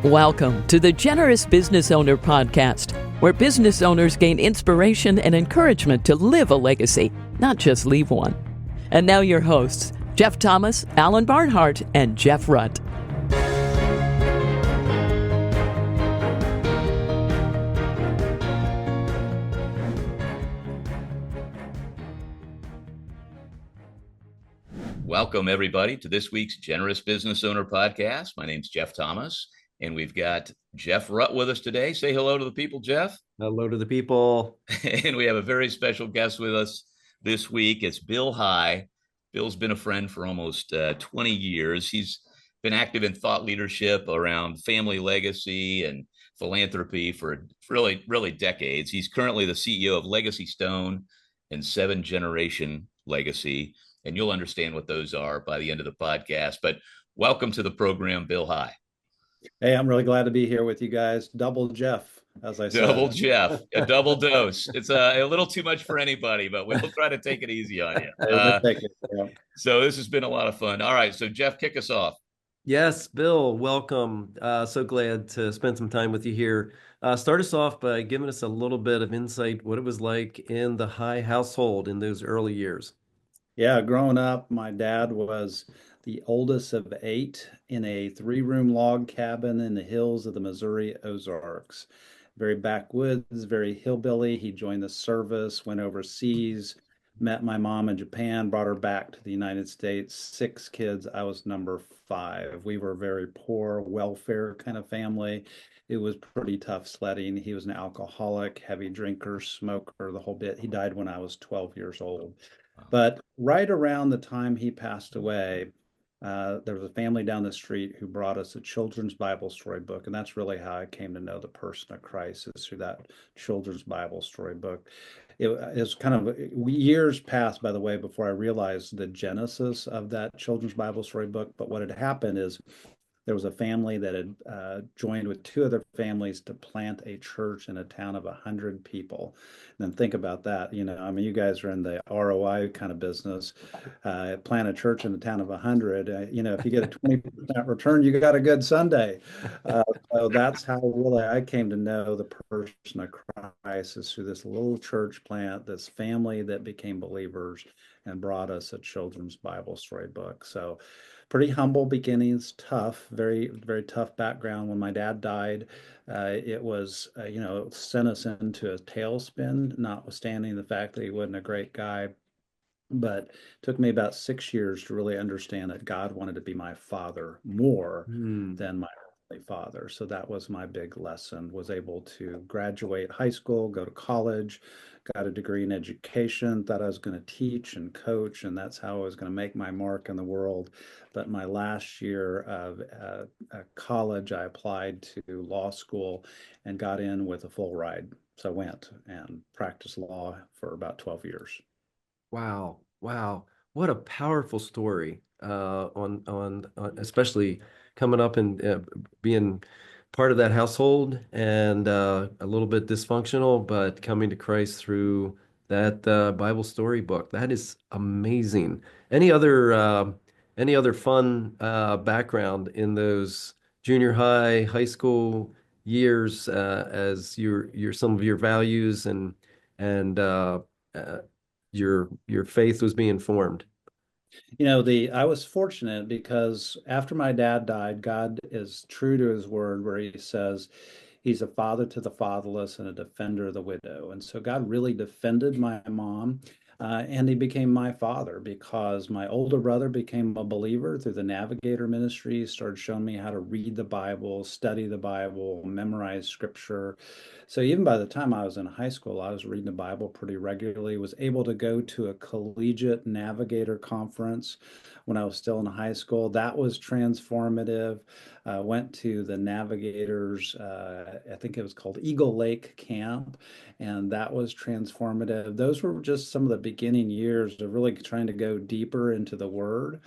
Welcome to the Generous Business Owner Podcast, where business owners gain inspiration and encouragement to live a legacy, not just leave one. And now your hosts, Jeff Thomas, Alan Barnhart, and Jeff Rutt. Welcome, everybody, to this week's Generous Business Owner Podcast. My name's Jeff Thomas, and we've got Jeff Rutt with us today. Say hello to the people, Jeff. Hello to the people. And we have a very special guest with us this week. It's Bill High. Bill's been a friend for almost 20 years. He's been active in thought leadership around family legacy and philanthropy for really decades. He's currently the CEO of Legacy Stone and 7 Generation Legacy. And you'll understand what those are by the end of the podcast. But welcome to the program, Bill High. Hey, I'm really glad to be here with you guys. Double Jeff, as I said. Double Jeff, a double dose. It's a little too much for anybody, but we'll try to take it easy on you. So this has been a lot of fun. All right, so Jeff, kick us off. Yes, Bill, welcome. So glad to spend some time with you here. Start us off by giving us a little bit of insight, what it was like in the High household in those early years. Yeah, growing up, my dad was the oldest of 8 in a 3-room log cabin in the hills of the Missouri Ozarks. Very backwoods, very hillbilly. He joined the service, went overseas, met my mom in Japan, brought her back to the United States. 6 kids. I was number 5. We were a very poor, welfare kind of family. It was pretty tough sledding. He was an alcoholic, heavy drinker, smoker, the whole bit. He died when I was 12 years old. But right around the time he passed away, there was a family down the street who brought us a children's Bible storybook. And that's really how I came to know the person of Christ, is through that children's Bible storybook. It was kind of years passed, by the way, before I realized the genesis of that children's Bible storybook. But what had happened is there was a family that had joined with 2 other families to plant a church in a town of 100 people. And then think about that. You guys are in the ROI kind of business. Plant a church in a town of 100. If you get a 20% return, you got a good Sunday. So that's how really I came to know the person of Christ, is through this little church plant, this family that became believers and brought us a children's Bible storybook. So pretty humble beginnings, tough, very, very tough background. When my dad died, it was, sent us into a tailspin, notwithstanding the fact that he wasn't a great guy. But it took me about 6 years to really understand that God wanted to be my father more than my earthly father. So that was my big lesson, was able to graduate high school, go to college, got a degree in education, thought I was going to teach and coach, and that's how I was going to make my mark in the world. But my last year of college, I applied to law school and got in with a full ride. So I went and practiced law for about 12 years. Wow. What a powerful story on especially coming up and being part of that household and a little bit dysfunctional, but coming to Christ through that Bible storybook. That is amazing. Any other fun background in those junior high, high school years as your some of your values and your faith was being formed? I was fortunate because after my dad died, God is true to his word, where he says he's a father to the fatherless and a defender of the widow. And so God really defended my mom. And he became my father because my older brother became a believer through the Navigator ministry, started showing me how to read the Bible, study the Bible, memorize scripture. So even by the time I was in high school, I was reading the Bible pretty regularly, was able to go to a collegiate Navigator conference when I was still in high school. That was transformative. Went to the Navigators, I think it was called Eagle Lake Camp, and that was transformative. Those were just some of the beginning years of really trying to go deeper into the Word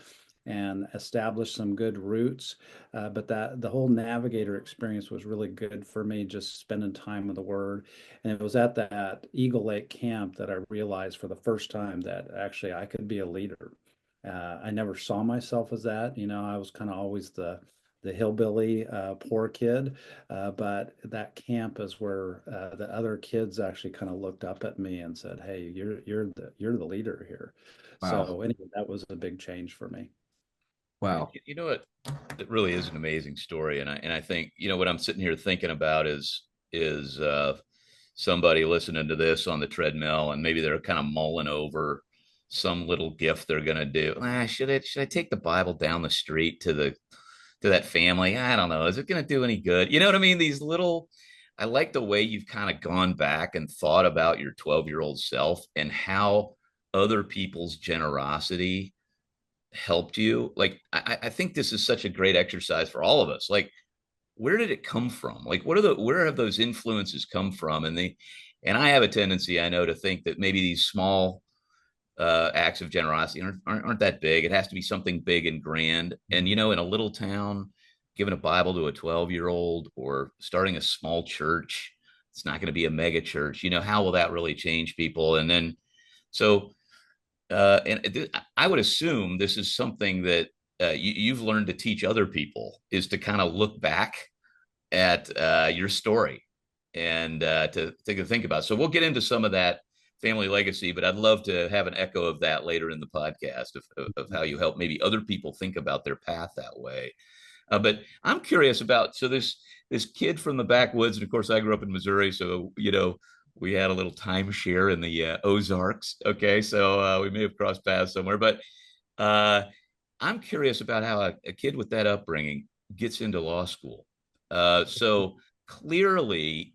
and establish some good roots. But the whole Navigator experience was really good for me, just spending time with the Word. And it was at that Eagle Lake Camp that I realized for the first time that actually I could be a leader. I never saw myself as that. I was kind of always the the hillbilly poor kid, but that camp is where the other kids actually kind of looked up at me and said, "Hey, you're the leader here." Wow. So anyway, that was a big change for me. Wow. You know what? It really is an amazing story, and I think what I'm sitting here thinking about is somebody listening to this on the treadmill, and maybe they're kind of mulling over some little gift they're gonna do. Should I take the Bible down the street to that family? I don't know. Is it gonna do any good? You know what I mean? These little. I like the way you've kind of gone back and thought about your 12-year-old self and how other people's generosity helped you. Like I think this is such a great exercise for all of us. Like, where did it come from? Like, where have those influences come from? And I have a tendency, I know, to think that maybe these small acts of generosity aren't that big. It has to be something big and grand. And in a little town, giving a Bible to a 12-year-old or starting a small church, it's not going to be a mega church. How will that really change people? And then so I would assume this is something that you've learned to teach other people, is to kind of look back at your story and to think about. So we'll get into some of that family legacy, but I'd love to have an echo of that later in the podcast of how you help maybe other people think about their path that way. But I'm curious about, so this kid from the backwoods, and of course I grew up in Missouri, so we had a little timeshare in the Ozarks. Okay, so we may have crossed paths somewhere, but I'm curious about how a kid with that upbringing gets into law school. So clearly,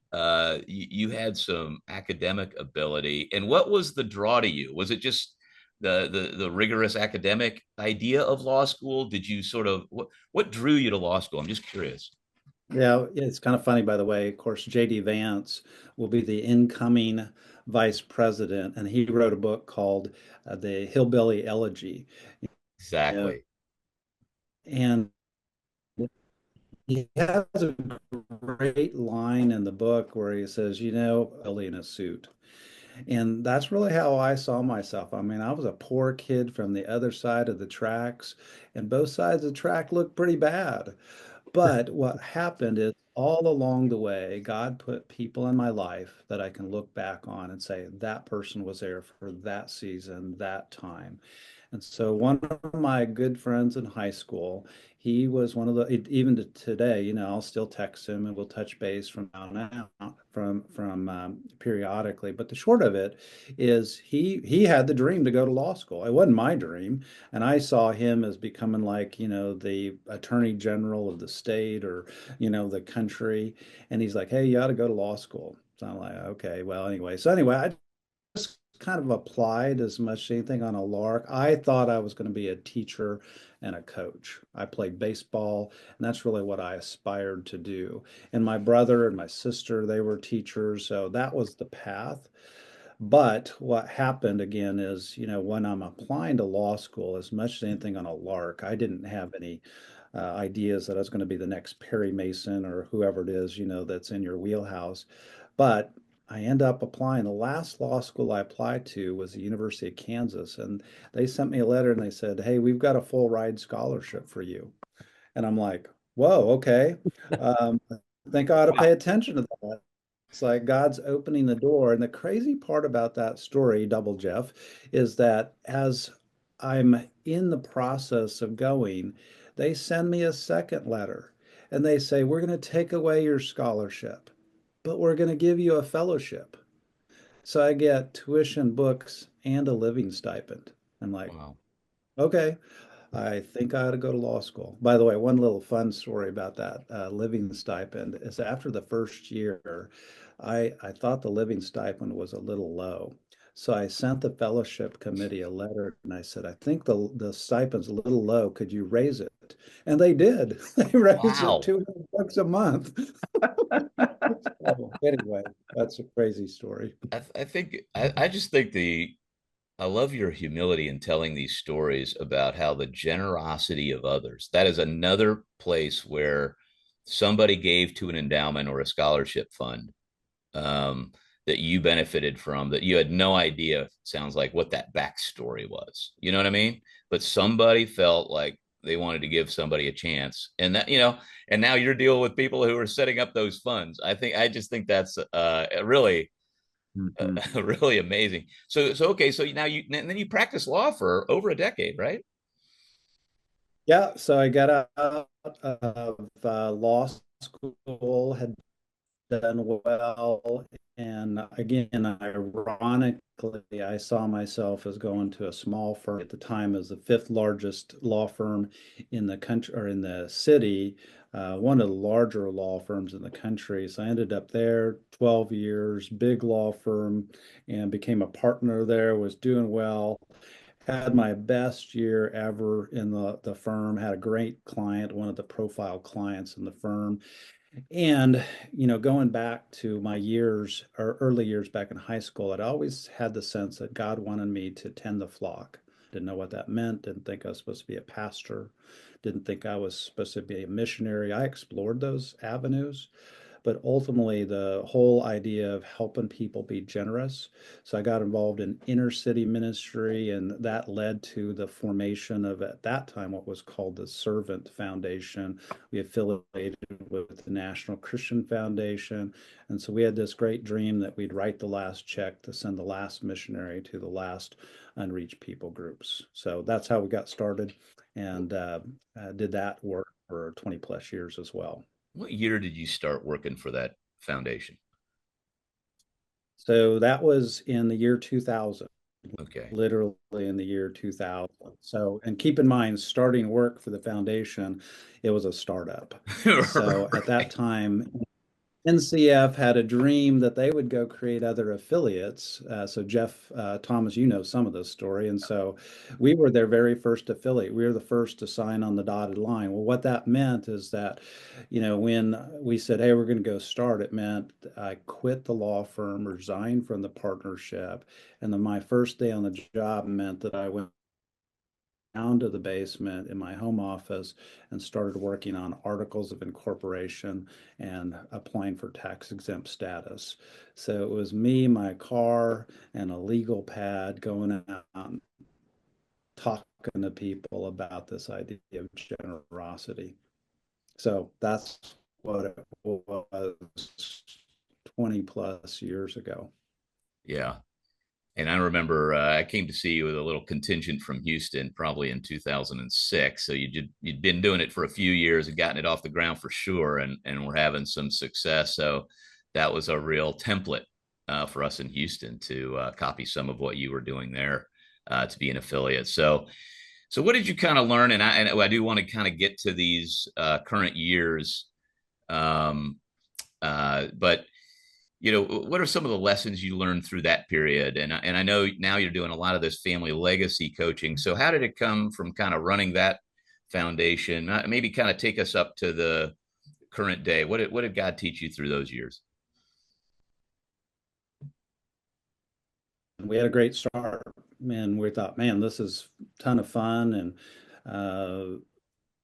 you had some academic ability, and what was the draw to you? Was it just the rigorous academic idea of law school? Did you sort of what drew you to law school? I'm just curious. Yeah, it's kind of funny, by the way. Of course, J.D. Vance will be the incoming vice president, and he wrote a book called The Hillbilly Elegy. Yeah. Exactly. And he has a great line in the book where he says, Billy in a suit. And that's really how I saw myself. I mean, I was a poor kid from the other side of the tracks, and both sides of the track looked pretty bad. But what happened is all along the way, God put people in my life that I can look back on and say, that person was there for that season, that time. And so one of my good friends in high school, he was one of the, even to today, I'll still text him and we'll touch base from now on out, from periodically. But the short of it is he had the dream to go to law school. It wasn't my dream. And I saw him as becoming like, the attorney general of the state or, the country. And he's like, hey, you ought to go to law school. So I'm like, okay, well, anyway. So anyway, I just kind of applied as much as anything on a lark. I thought I was going to be a teacher and a coach. I played baseball, and that's really what I aspired to do. And my brother and my sister, they were teachers, so that was the path. But what happened again is, when I'm applying to law school, as much as anything on a lark, I didn't have any ideas that I was going to be the next Perry Mason or whoever it is, that's in your wheelhouse. But I end up applying. The last law school I applied to was the University of Kansas, and they sent me a letter and they said, "Hey, we've got a full ride scholarship for you." And I'm like, "Whoa, okay. I think I ought to pay attention to that." It's like God's opening the door. And the crazy part about that story, Double Jeff, is that as I'm in the process of going, they send me a second letter and they say, "We're going to take away your scholarship, but we're going to give you a fellowship." So I get tuition, books, and a living stipend. I'm like, Wow. okay, I think I ought to go to law school. By the way, one little fun story about that living stipend is after the first year, I thought the living stipend was a little low. So I sent the fellowship committee a letter and I said, I think the stipend's a little low. Could you raise it? And they did. They raised it Wow. $200 a month. So anyway, that's a crazy story. I just think I love your humility in telling these stories about how the generosity of others, that is another place where somebody gave to an endowment or a scholarship fund, that you benefited from, that you had no idea, sounds like, what that backstory was. You know what I mean? But somebody felt like they wanted to give somebody a chance, and that, and now you're dealing with people who are setting up those funds. I just think that's really Mhm. really amazing. So okay, so now and then you practice law for over a decade, right? Yeah, so I got out of law school, had done well. And again, ironically, I saw myself as going to a small firm at the time as the fifth largest law firm in the country or in the city, one of the larger law firms in the country. So I ended up there 12 years, big law firm, and became a partner there, was doing well. Had my best year ever in the firm, had a great client, one of the profile clients in the firm. And, going back to my years or early years back in high school, I'd always had the sense that God wanted me to tend the flock. Didn't know what that meant, didn't think I was supposed to be a pastor, didn't think I was supposed to be a missionary. I explored those avenues, but ultimately the whole idea of helping people be generous. So I got involved in inner city ministry, and that led to the formation of, at that time, what was called the Servant Foundation. We affiliated with the National Christian Foundation. And so we had this great dream that we'd write the last check to send the last missionary to the last unreached people groups. So that's how we got started, and did that work for 20 plus years as well. What year did you start working for that foundation? So that was in the year 2000, Okay. literally in the year 2000. So, and keep in mind, starting work for the foundation, it was a startup. So at that Right. time, NCF had a dream that they would go create other affiliates. So Jeff Thomas, some of this story. And so we were their very first affiliate. We were the first to sign on the dotted line. Well, what that meant is that, when we said, hey, we're going to go start, it meant I quit the law firm, resigned from the partnership. And then my first day on the job meant that I went down to the basement in my home office and started working on articles of incorporation and applying for tax exempt status. So it was me, my car, and a legal pad going out and talking to people about this idea of generosity. So that's what it was 20 plus years ago. Yeah. And I remember I came to see you with a little contingent from Houston, probably in 2006. So you'd been doing it for a few years and gotten it off the ground for sure, and we're having some success. So that was a real template for us in Houston to copy some of what you were doing there to be an affiliate. So what did you kind of learn? And I do want to kind of get to these current years, um, but what are some of the lessons you learned through that period? And I know now you're doing a lot of this family legacy coaching. So how did it come from kind of running that foundation? Maybe kind of take us up to the current day. What did God teach you through those years? We had a great start, and we thought, man, this is a ton of fun. And uh,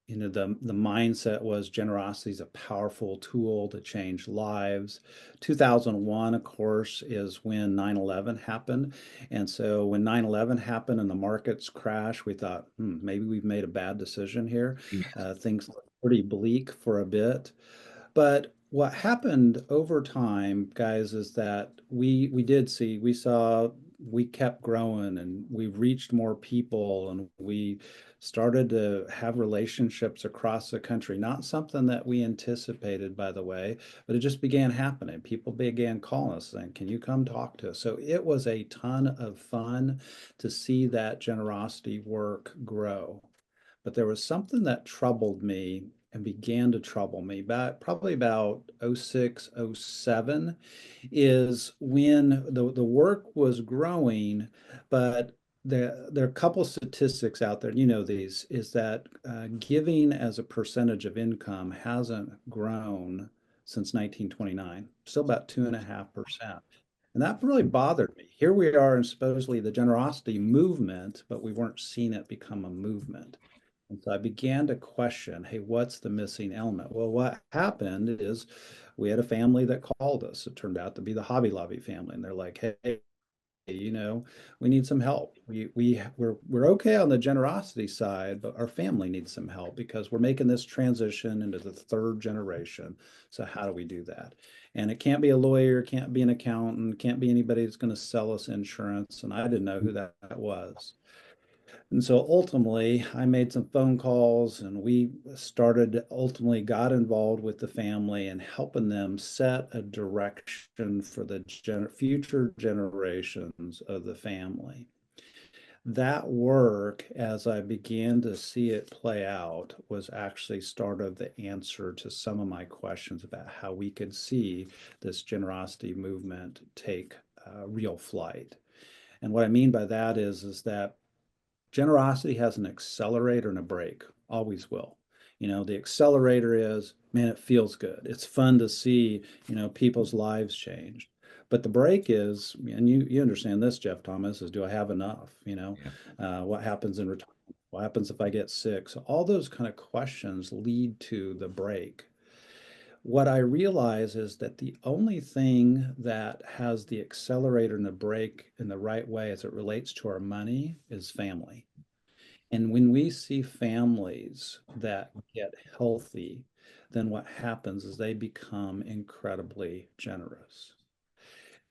the mindset was generosity is a powerful tool to change lives. 2001, of course, is when 9/11 happened. And so when 9/11 happened and the markets crashed, we thought, maybe we've made a bad decision here. Things looked pretty bleak for a bit. But what happened over time, guys, is that we saw we kept growing, and we reached more people, and we started to have relationships across the country. Not something that we anticipated, by the way, but it just began happening. People began calling us saying, can you come talk to us? So it was a ton of fun to see that generosity work grow. But there was something that troubled me and began to trouble me probably about '06, '07, is when the work was growing. But there are a couple statistics out there, these, is that giving as a percentage of income hasn't grown since 1929, still about 2.5%. And that really bothered me. Here we are in supposedly the generosity movement, but we weren't seeing it become a movement. And so I began to question, hey, what's the missing element? Well, what happened is we had a family that called us. It turned out to be the Hobby Lobby family. And they're like, hey, we need some help. We're okay on the generosity side, but our family needs some help because we're making this transition into the third generation. So how do we do that? And it can't be a lawyer, can't be an accountant, can't be anybody that's going to sell us insurance. And I didn't know who that was. And so ultimately, I made some phone calls and we ultimately got involved with the family and helping them set a direction for the future generations of the family. That work, as I began to see it play out, was actually start of the answer to some of my questions about how we could see this generosity movement take real flight. And what I mean by that is that generosity has an accelerator and a brake, always will. The accelerator is, man, it feels good. It's fun to see, people's lives change. But the brake is, and you understand this, Jeff Thomas, is do I have enough? What happens in retirement? What happens if I get sick? So all those kind of questions lead to the brake. What I realize is that the only thing that has the accelerator and the brake in the right way as it relates to our money is family. And when we see families that get healthy, then what happens is they become incredibly generous.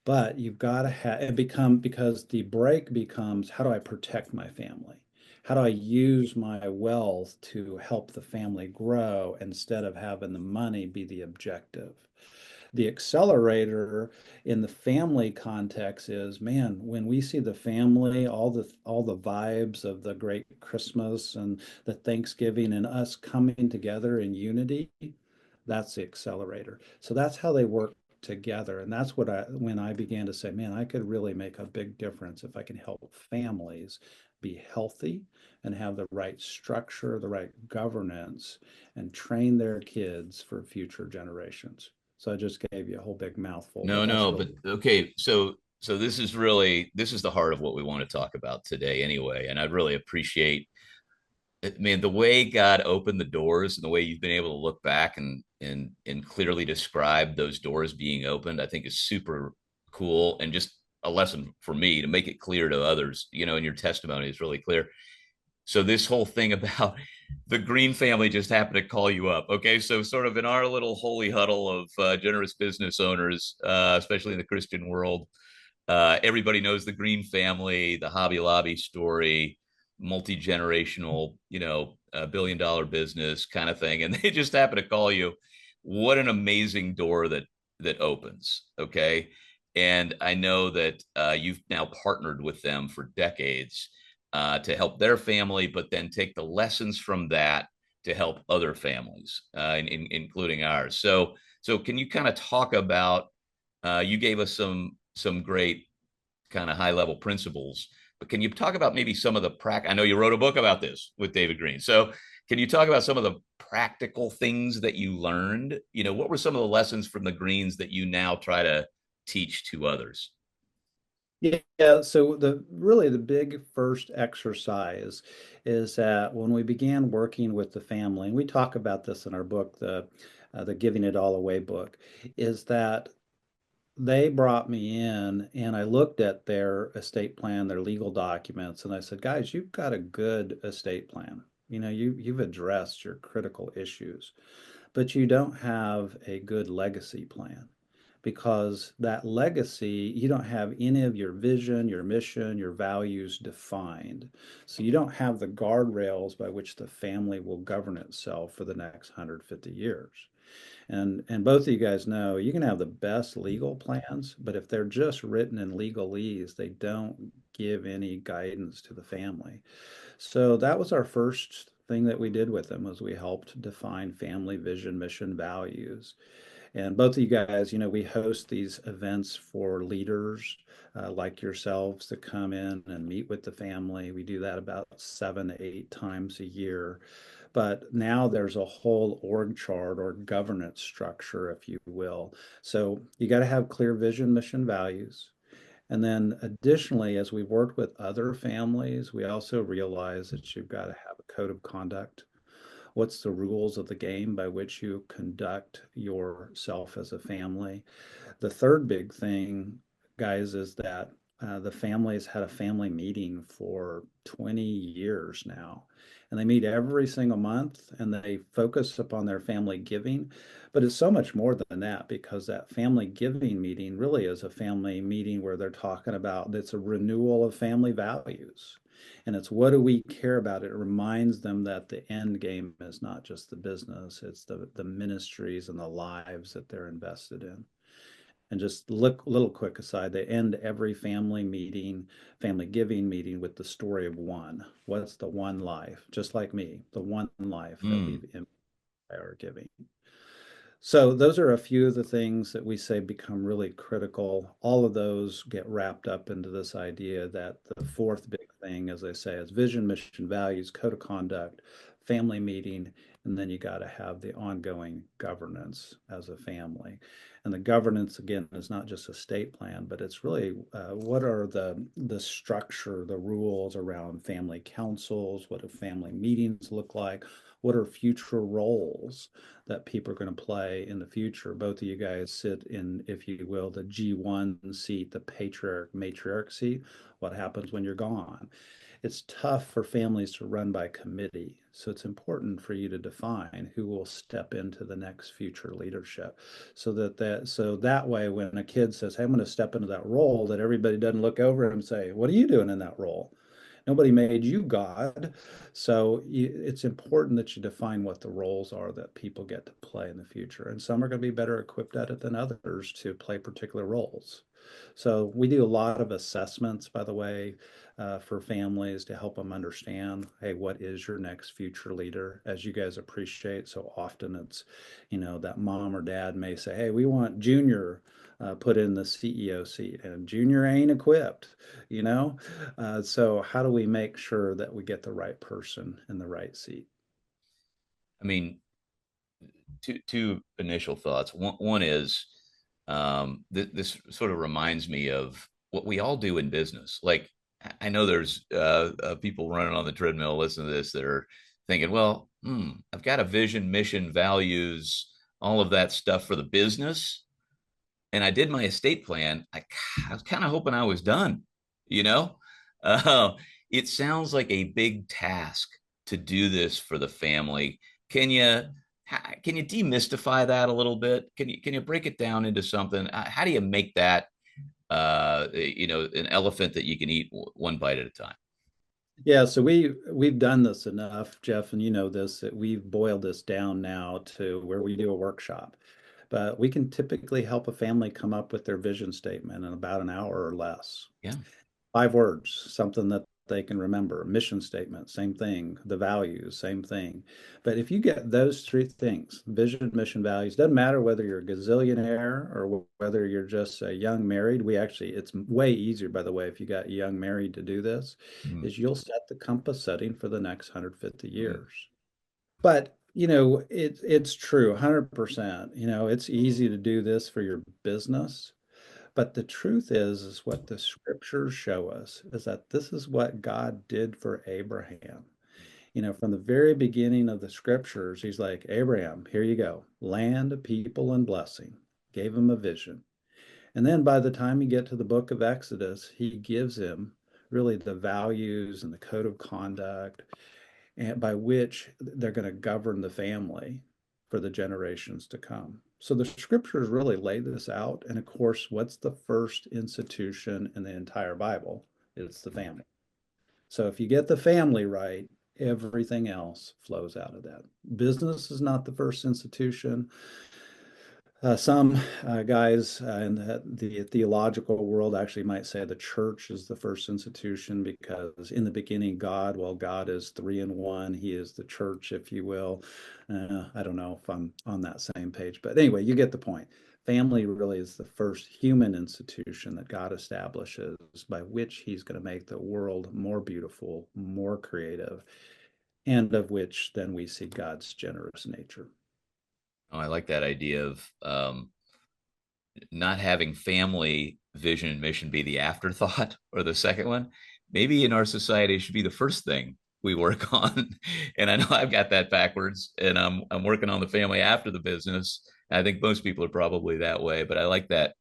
But you've got to have it become because the brake becomes how do I protect my family? How do I use my wealth to help the family grow instead of having the money be the objective? The accelerator in the family context is, man, when we see the family, all the vibes of the great Christmas and the Thanksgiving and us coming together in unity, that's the accelerator. So that's how they work together. And that's when I began to say, man, I could really make a big difference if I can help families be healthy and have the right structure, the right governance, and train their kids for future generations. So I just gave you a whole big mouthful, but No, that's no, really. but okay. So this is the heart of what we want to talk about today anyway. And I really appreciate it, man, the way God opened the doors and the way you've been able to look back and clearly describe those doors being opened, I think is super cool and just a lesson for me to make it clear to others, and your testimony is really clear. So this whole thing about the Green family just happened to call you up. Okay, so sort of in our little holy huddle of generous business owners, especially in the Christian world, everybody knows the Green family, the Hobby Lobby story, multi-generational, $1 billion business kind of thing, and they just happen to call you. What an amazing door that opens. Okay, and I know that you've now partnered with them for decades to help their family, but then take the lessons from that to help other families, including ours. So can you kind of talk about? You gave us some great kind of high level principles, but can you talk about maybe some of the I know you wrote a book about this with David Green. So can you talk about some of the practical things that you learned? What were some of the lessons from the Greens that you now try to teach to others? Yeah, so the big first exercise is that when we began working with the family, and we talk about this in our book, the Giving It All Away book, is that they brought me in and I looked at their estate plan, their legal documents, and I said, guys, you've got a good estate plan. You've addressed your critical issues, but you don't have a good legacy plan because that legacy, you don't have any of your vision, your mission, your values defined. So you don't have the guardrails by which the family will govern itself for the next 150 years. And both of you guys know you can have the best legal plans, but if they're just written in legalese, they don't give any guidance to the family. So that was our first thing that we did with them was we helped define family vision, mission, values. And both of you guys, we host these events for leaders like yourselves to come in and meet with the family. We do that about 7 to 8 times a year. But now there's a whole org chart or governance structure, if you will. So you got to have clear vision, mission, values. And then additionally, as we worked with other families, we also realized that you've got to have a code of conduct. What's the rules of the game by which you conduct yourself as a family? The third big thing, guys, is that the family's had a family meeting for 20 years now. And they meet every single month and they focus upon their family giving. But it's so much more than that, because that family giving meeting really is a family meeting where they're talking about it's a renewal of family values. And it's what do we care about? It reminds them that the end game is not just the business, it's the ministries and the lives that they're invested in. And just look, little quick aside, they end every family meeting, family giving meeting with the story of one. What's the one life? Just like me, the one life that we've impacted by our giving. So those are a few of the things that we say become really critical. All of those get wrapped up into this idea that the fourth big thing, as I say, is vision, mission, values, code of conduct, family meeting, and then you got to have the ongoing governance as a family. And the governance, again, is not just a state plan, but it's really what are the structure, the rules around family councils? What do family meetings look like? What are future roles that people are going to play in the future? Both of you guys sit in, if you will, the G1 seat, the patriarch, matriarch seat. What happens when you're gone? It's tough for families to run by committee. So it's important for you to define who will step into the next future leadership. So that way, when a kid says, hey, I'm going to step into that role, that everybody doesn't look over him and say, what are you doing in that role? Nobody made you God. So it's important that you define what the roles are that people get to play in the future. And some are going to be better equipped at it than others to play particular roles. So we do a lot of assessments, by the way, for families to help them understand, hey, what is your next future leader? As you guys appreciate, so often it's, that mom or dad may say, hey, we want Junior put in the CEO seat, and Junior ain't equipped, so how do we make sure that we get the right person in the right seat? I mean, two initial thoughts. One is this sort of reminds me of what we all do in business. Like, I know there's people running on the treadmill listening to this that are thinking, well, I've got a vision, mission, values, all of that stuff for the business. And I did my estate plan. I was kind of hoping I was done, you know? Uh, it sounds like a big task to do this for the family. Can you can you demystify that a little bit? Can you break it down into something? How do you make that an elephant that you can eat one bite at a time? Yeah, so we've done this enough, Jeff, and you know this, that we've boiled this down now to where we do a workshop. But we can typically help a family come up with their vision statement in about an hour or less. Yeah. 5 words, something that they can remember. Mission statement, same thing. The values, same thing. But if you get those three things, vision, mission, values, doesn't matter whether you're a gazillionaire or whether you're just a young married. It's way easier, by the way, if you got young married to do this, is you'll set the compass setting for the next 150 years. But it's true, 100%. It's easy to do this for your business. But the truth is what the scriptures show us is that this is what God did for Abraham. From the very beginning of the scriptures, he's like, Abraham, here you go, land, people, and blessing. Gave him a vision. And then by the time you get to the book of Exodus, he gives him really the values and the code of conduct, and by which they're going to govern the family for the generations to come. So the scriptures really lay this out. And of course, what's the first institution in the entire Bible? It's the family. So if you get the family right, everything else flows out of that. Business is not the first institution. Some guys in the theological world actually might say the church is the first institution, because in the beginning, God is three in one. He is the church, if you will. I don't know if I'm on that same page, but anyway, you get the point. Family really is the first human institution that God establishes by which he's going to make the world more beautiful, more creative, and of which then we see God's generous nature. Oh, I like that idea of not having family vision and mission be the afterthought or the second one. Maybe in our society, it should be the first thing we work on. And I know I've got that backwards, and I'm working on the family after the business. I think most people are probably that way, but I like that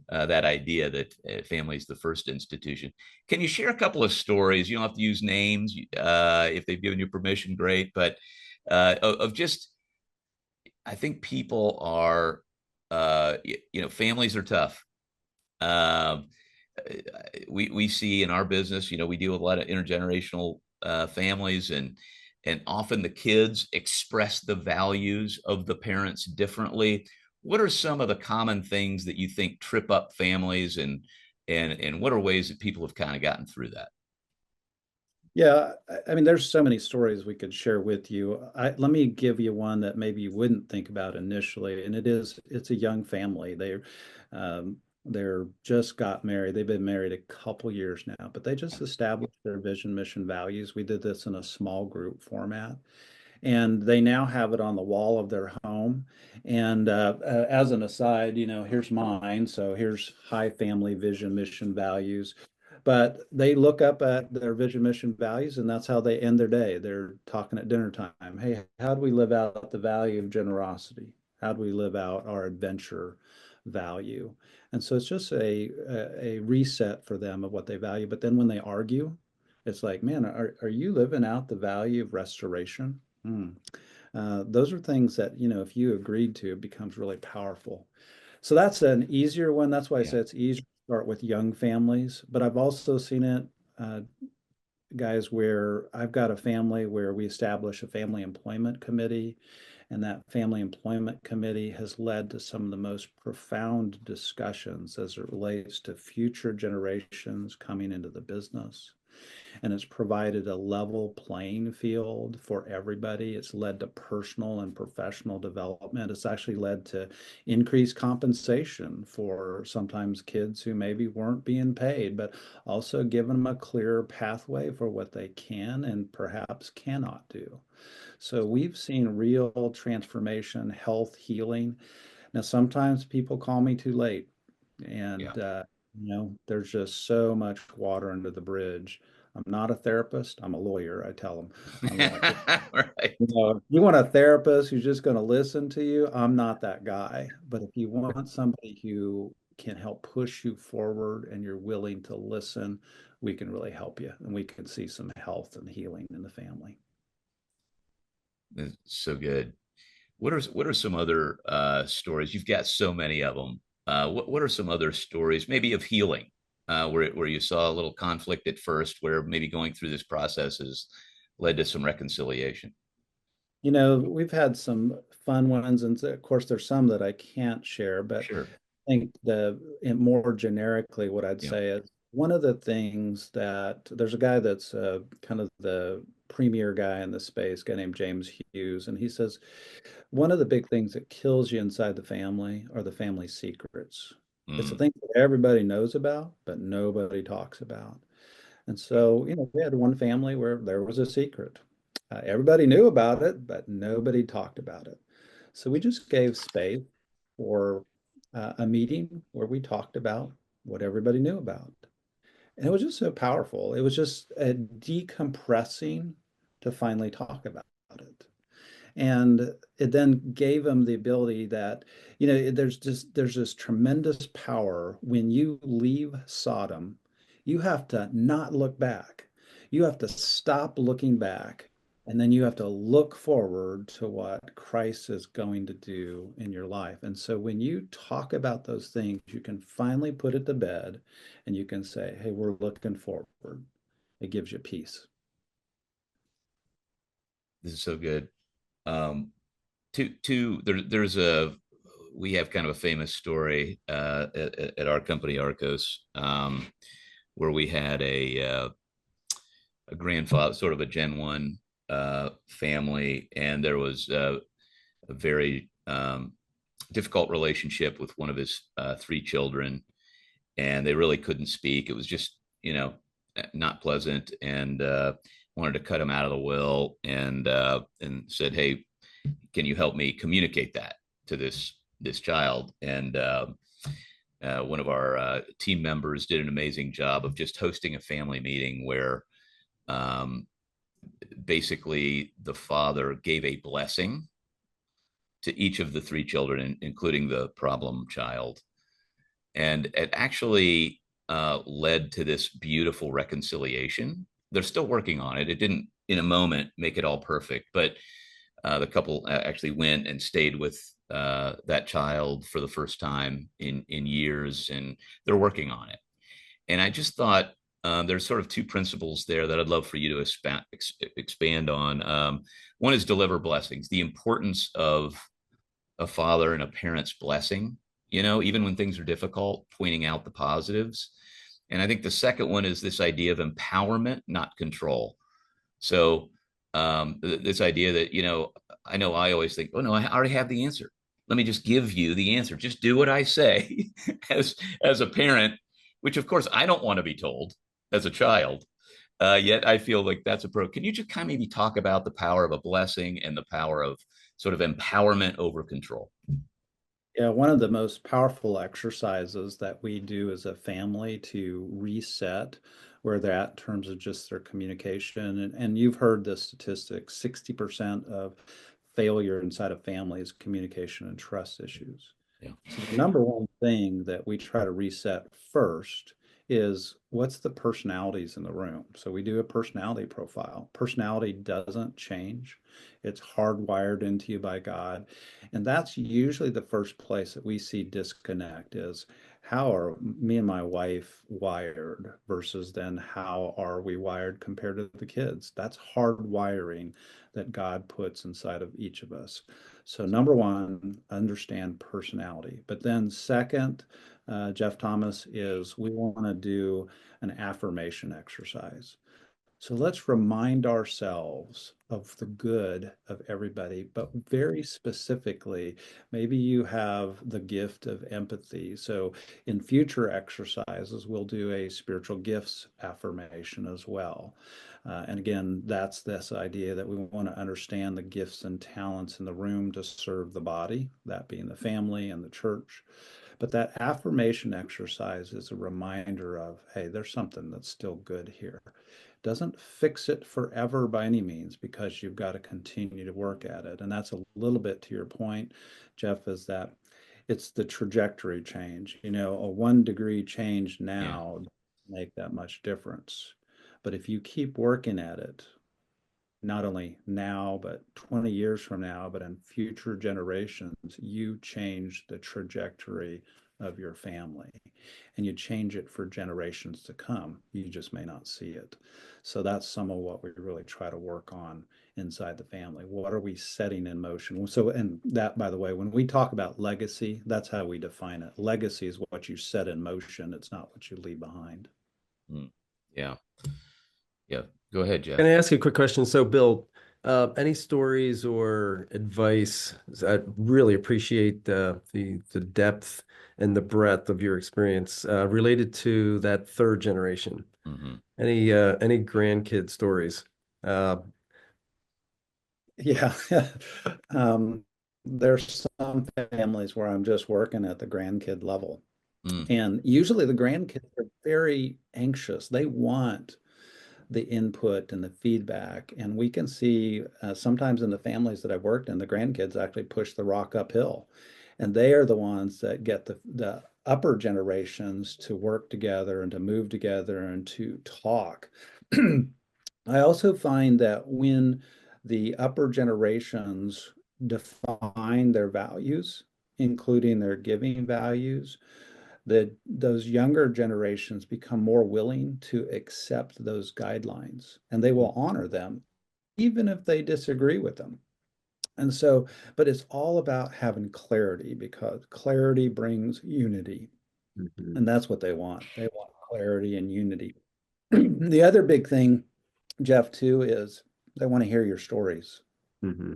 that idea that family is the first institution. Can you share a couple of stories? You don't have to use names. If they've given you permission, great. But of just, I think people are, families are tough. Um, we see in our business, we deal with a lot of intergenerational families, and often the kids express the values of the parents differently. What are some of the common things that you think trip up families, and what are ways that people have kind of gotten through that? Yeah, I mean, there's so many stories we could share with you. Let me give you one that maybe you wouldn't think about initially, and it's a young family. They're just got married. They've been married a couple years now, but they just established their vision, mission, values. We did this in a small group format, and they now have it on the wall of their home. And as an aside, here's mine. So here's high family vision, mission, values. But they look up at their vision, mission, values, and that's how they end their day. They're talking at dinner time. Hey, how do we live out the value of generosity? How do we live out our adventure value? And so it's just a reset for them of what they value. But then when they argue, it's like, man, are you living out the value of restoration? Hmm. Those are things that, if you agreed to, it becomes really powerful. So that's an easier one. That's why I Yeah. say it's easier to start with young families. But I've also seen it, uh, guys, where I've got a family where we establish a family employment committee, and that family employment committee has led to some of the most profound discussions as it relates to future generations coming into the business, and it's provided a level playing field for everybody. It's led to personal and professional development. It's actually led to increased compensation for sometimes kids who maybe weren't being paid, but also given them a clearer pathway for what they can and perhaps cannot do. So we've seen real transformation, health, healing. Now, sometimes people call me too late, Yeah. and there's just so much water under the bridge. I'm not a therapist. I'm a lawyer. I tell them, I'm like, Right. if you want a therapist who's just going to listen to you, I'm not that guy. But if you want somebody who can help push you forward and you're willing to listen, we can really help you, and we can see some health and healing in the family. It's so good. What are some other stories? You've got so many of them. What are some other stories, maybe of healing, where you saw a little conflict at first, where maybe going through this process has led to some reconciliation? We've had some fun ones, and of course, there's some that I can't share, but Sure. I think more generically, what I'd Yeah. say is one of the things that there's a guy that's kind of the premier guy in the space, a guy named James Hughes, and he says one of the big things that kills you inside the family are the family secrets. It's the Mm. thing that everybody knows about, but nobody talks about. And so, we had one family where there was a secret. Everybody knew about it, but nobody talked about it. So we just gave space for a meeting where we talked about what everybody knew about. And it was just so powerful. It was just decompressing to finally talk about it. And it then gave them the ability that, there's this tremendous power when you leave Sodom. You have to not look back. You have to stop looking back, and then you have to look forward to what Christ is going to do in your life. And so when you talk about those things, you can finally put it to bed, and you can say, hey, we're looking forward. It gives you peace. This is so good. Um, there's we have kind of a famous story at our company Arcos, where we had a grandfather, sort of a Gen One family, and there was a very difficult relationship with one of his three children, and they really couldn't speak. It was just not pleasant, and wanted to cut him out of the will, and said, "Hey, can you help me communicate that to this child?" And one of our team members did an amazing job of just hosting a family meeting where um, basically the father gave a blessing to each of the three children, including the problem child. And it actually led to this beautiful reconciliation. They're still working on it. It didn't in a moment make it all perfect, but the couple actually went and stayed with that child for the first time in years, and they're working on it. And I just thought there's sort of two principles there that I'd love for you to expand on. One is deliver blessings, the importance of a father and a parent's blessing, even when things are difficult, pointing out the positives. And I think the second one is this idea of empowerment, not control. So this idea that, I know I always think, oh no, I already have the answer. Let me just give you the answer. Just do what I say as a parent, which of course I don't want to be told as a child. Yet I feel like that's a pro. Can you just kind of maybe talk about the power of a blessing and the power of sort of empowerment over control? Yeah, one of the most powerful exercises that we do as a family to reset where they're at in terms of just their communication. And you've heard the statistic, 60% of failure inside of families, communication and trust issues. Yeah. So the number one thing that we try to reset first is what's the personalities in the room. So we do a personality profile. Personality doesn't change. It's hardwired into you by God. And that's usually the first place that we see disconnect is how are me and my wife wired versus then how are we wired compared to the kids? That's hardwiring that God puts inside of each of us. So number one, understand personality. But then second, Jeff Thomas, is we want to do an affirmation exercise. So let's remind ourselves of the good of everybody, but very specifically, maybe you have the gift of empathy. So in future exercises, we'll do a spiritual gifts affirmation as well. And again, that's this idea that we want to understand the gifts and talents in the room to serve the body, that being the family and the church. But that affirmation exercise is a reminder of, hey, there's something that's still good here. Doesn't fix it forever by any means because you've got to continue to work at it. And that's a little bit to your point, Jeff, is that it's the trajectory change. A 1 degree change now doesn't make that much difference. But if you keep working at it, not only now, but 20 years from now, but in future generations, you change the trajectory of your family and you change it for generations to come. You just may not see it. So that's some of what we really try to work on inside the family. What are we setting in motion? So, and that, by the way, when we talk about legacy, that's how we define it. Legacy is what you set in motion. It's not what you leave behind. Yeah. Yeah. Go ahead, Jeff. Can I ask you a quick question? So, Bill, any stories or advice? I really appreciate the depth and the breadth of your experience related to that third generation. Mm-hmm. Any grandkid stories? Yeah. There's some families where I'm just working at the grandkid level. And usually the grandkids are very anxious. They want the input and the feedback. And we can see sometimes in the families that I've worked in, the grandkids actually push the rock uphill. And they are the ones that get the upper generations to work together and to move together and to talk. I also find that when the upper generations define their values, including their giving values, that those younger generations become more willing to accept those guidelines and they will honor them, even if they disagree with them. And so, but it's all about having clarity because clarity brings unity. Mm-hmm. And that's what they want. They want clarity and unity. The other big thing, Jeff, too, is they want to hear your stories. Mm-hmm.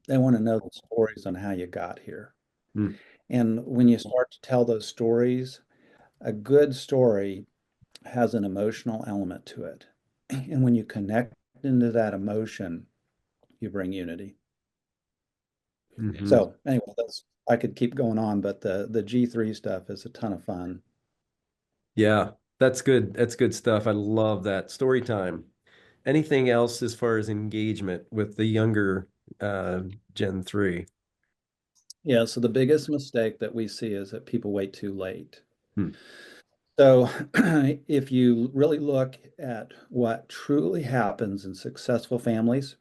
They want to know the stories on how you got here. Mm. And when you start to tell those stories, a good story has an emotional element to it. And when you connect into that emotion, you bring unity. Mm-hmm. So anyway, I could keep going on, but the G3 stuff is a ton of fun. Yeah, that's good. That's good stuff. I love that. Story time. Anything else as far as engagement with the younger Gen 3? Yeah, so the biggest mistake that we see is that people wait too late. Hmm. So if you really look at what truly happens in successful families,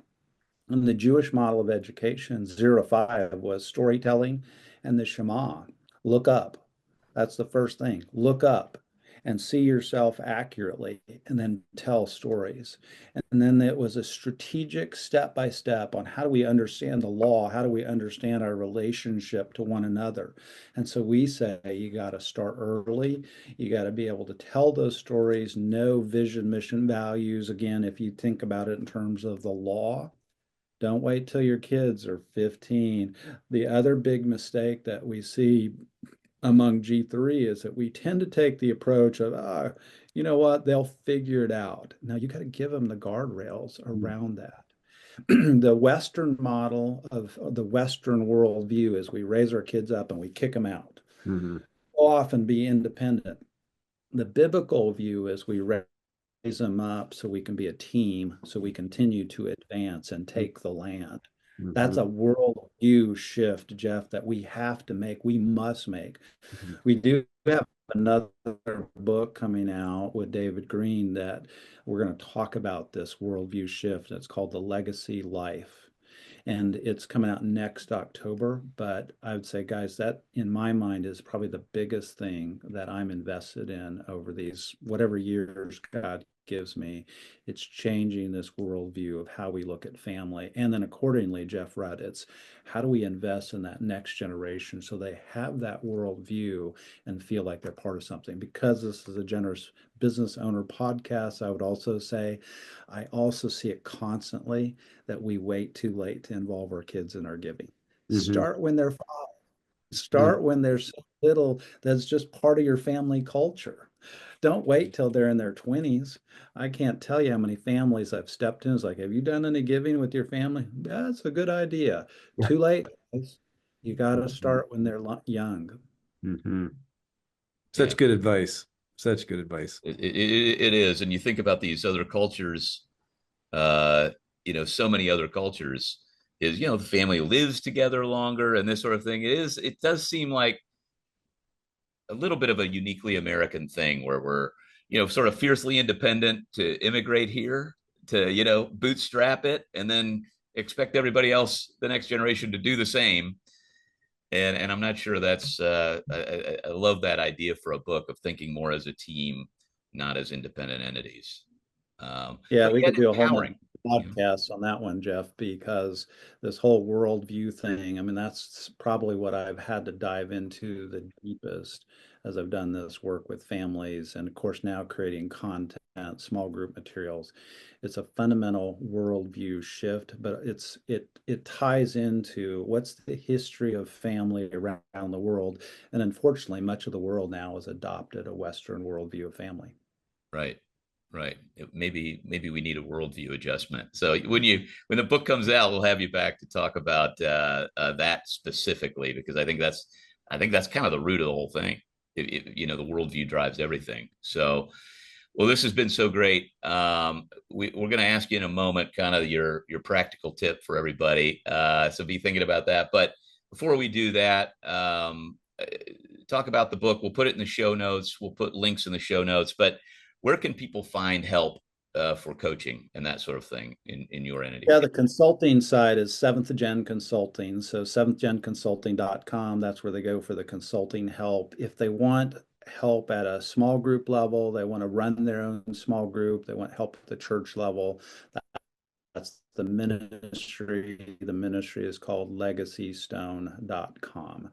in the Jewish model of education, 0 to 5 was storytelling and the Shema. Look up. That's the first thing. Look up and see yourself accurately and then tell stories. And then it was a strategic step by step on how do we understand the law? How do we understand our relationship to one another? And so we say you got to start early. You got to be able to tell those stories, know vision, mission, values. Again, if you think about it in terms of the law, don't wait till your kids are 15. The other big mistake that we see among G3 is that we tend to take the approach of, you know what, they'll figure it out. Now you got to give them the guardrails around that. The Western model of the Western worldview is we raise our kids up and we kick them out. Mm-hmm. Go off and be independent. The biblical view is we raise them up so we can be a team, so we continue to advance and take the land. Mm-hmm. That's a worldview shift, Jeff, that we have to make. We must make. Mm-hmm. We do have another book coming out with David Green that we're going to talk about this worldview shift. It's called The Legacy Life. And it's coming out next October. But I would say, guys, that in my mind is probably the biggest thing that I'm invested in over these whatever years God gives me. It's changing this worldview of how we look at family. And then accordingly, Jeff Rudd, it's how do we invest in that next generation so they have that worldview and feel like they're part of something? Because this is a generous business owner podcast, I would also say, I also see it constantly that we wait too late to involve our kids in our giving. Mm-hmm. Start when they're 5. Start when they're so little. That's just part of your family culture. Don't wait till they're in their 20s. I can't tell you how many families I've stepped in. It's like, have you done any giving with your family? That's a good idea. Too late. You got to start when they're young. Mm-hmm. Such good advice. Such good advice. It is. And you think about these other cultures, so many other cultures is, the family lives together longer and this sort of thing. It does seem like a little bit of a uniquely American thing where we're, sort of fiercely independent to immigrate here to, bootstrap it and then expect everybody else, the next generation, to do the same. And I'm not sure that's, I love that idea for a book of thinking more as a team, not as independent entities. Yeah, we could do a whole empowering. podcast on that one, Jeff, because this whole worldview thing, I mean, that's probably what I've had to dive into the deepest as I've done this work with families and, of course, now creating content, small group materials. It's a fundamental worldview shift, but it ties into what's the history of family around the world. And unfortunately, much of the world now has adopted a Western worldview of family. Right. Right. Maybe we need a worldview adjustment. So when the book comes out, we'll have you back to talk about that specifically, because I think that's kind of the root of the whole thing. The worldview drives everything. So, well, this has been so great. We're going to ask you in a moment kind of your practical tip for everybody. So be thinking about that. But before we do that, talk about the book. We'll put it in the show notes. We'll put links in the show notes. But where can people find help for coaching and that sort of thing in your entity? Yeah, the consulting side is Seventh Gen Consulting. So seventhgenconsulting.com. That's where they go for the consulting help. If they want help at a small group level, they want to run their own small group, they want help at the church level, that's the ministry. The ministry is called legacystone.com.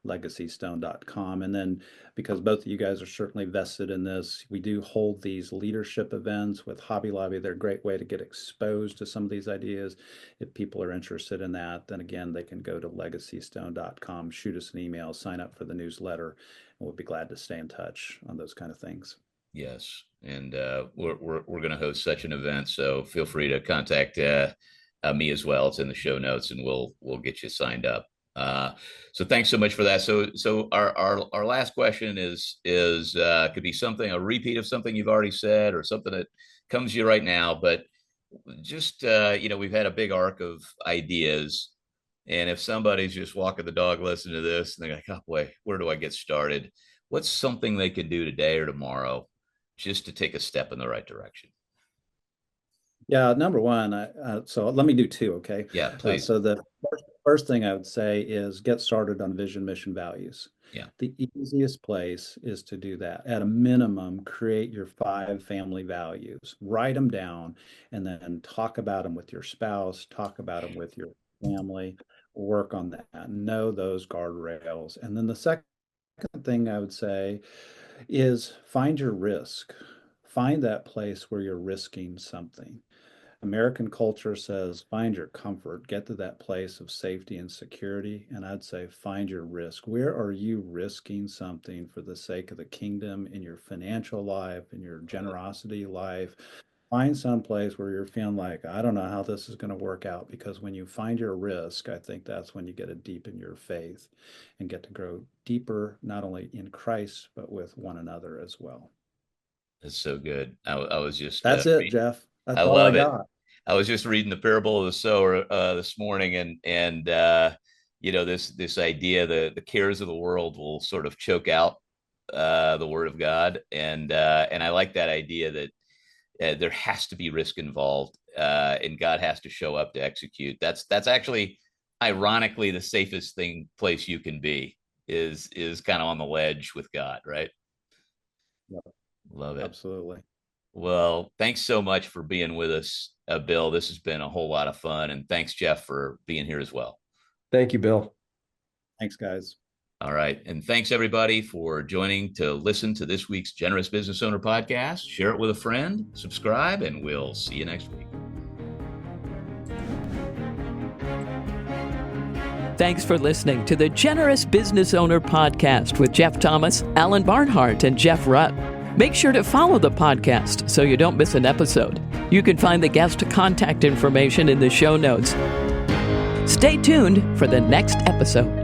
legacystone.com. And then, because both of you guys are certainly vested in this, we do hold these leadership events with Hobby Lobby. They're a great way to get exposed to some of these ideas. If people are interested in that, then again, they can go to legacystone.com, shoot us an email, sign up for the newsletter, and we'll be glad to stay in touch on those kind of things. Yes. And we're going to host such an event. So feel free to contact me as well. It's in the show notes and we'll get you signed up. So thanks so much for that. So our last question is could be something, a repeat of something you've already said or something that comes to you right now, but just, we've had a big arc of ideas, and if somebody's just walking the dog, listening to this and they're like, oh boy, where do I get started? what's something they can do today or tomorrow just to take a step in the right direction? Yeah, number one, so let me do two, okay? Yeah, please. So the first thing I would say is get started on vision, mission, values. Yeah. The easiest place is to do that. At a minimum, create your 5 family values, write them down, and then talk about them with your spouse, talk about them with your family, work on that, know those guardrails. And then the second thing I would say is find your risk. Find that place where you're risking something. American culture says find your comfort, get to that place of safety and security. And I'd say find your risk. Where are you risking something for the sake of the kingdom in your financial life, in your generosity life? Find some place where you're feeling like, I don't know how this is going to work out. Because when you find your risk, I think that's when you get to deepen your faith and get to grow deeper, not only in Christ, but with one another as well. That's so good. I was just That's it, Jeff. That's I all I love it. got. I was just reading the parable of the sower this morning, and this idea that the cares of the world will sort of choke out the word of God, and I like that idea that there has to be risk involved, and God has to show up to execute. That's actually, ironically, the safest place you can be is kind of on the ledge with God, right? Yep. Love it. Absolutely. Well, thanks so much for being with us, Bill. This has been a whole lot of fun. And thanks, Jeff, for being here as well. Thank you, Bill. Thanks, guys. All right. And thanks, everybody, for joining to listen to this week's Generous Business Owner podcast. Share it with a friend, subscribe, and we'll see you next week. Thanks for listening to the Generous Business Owner podcast with Jeff Thomas, Alan Barnhart, and Jeff Rutt. Make sure to follow the podcast so you don't miss an episode. You can find the guest contact information in the show notes. Stay tuned for the next episode.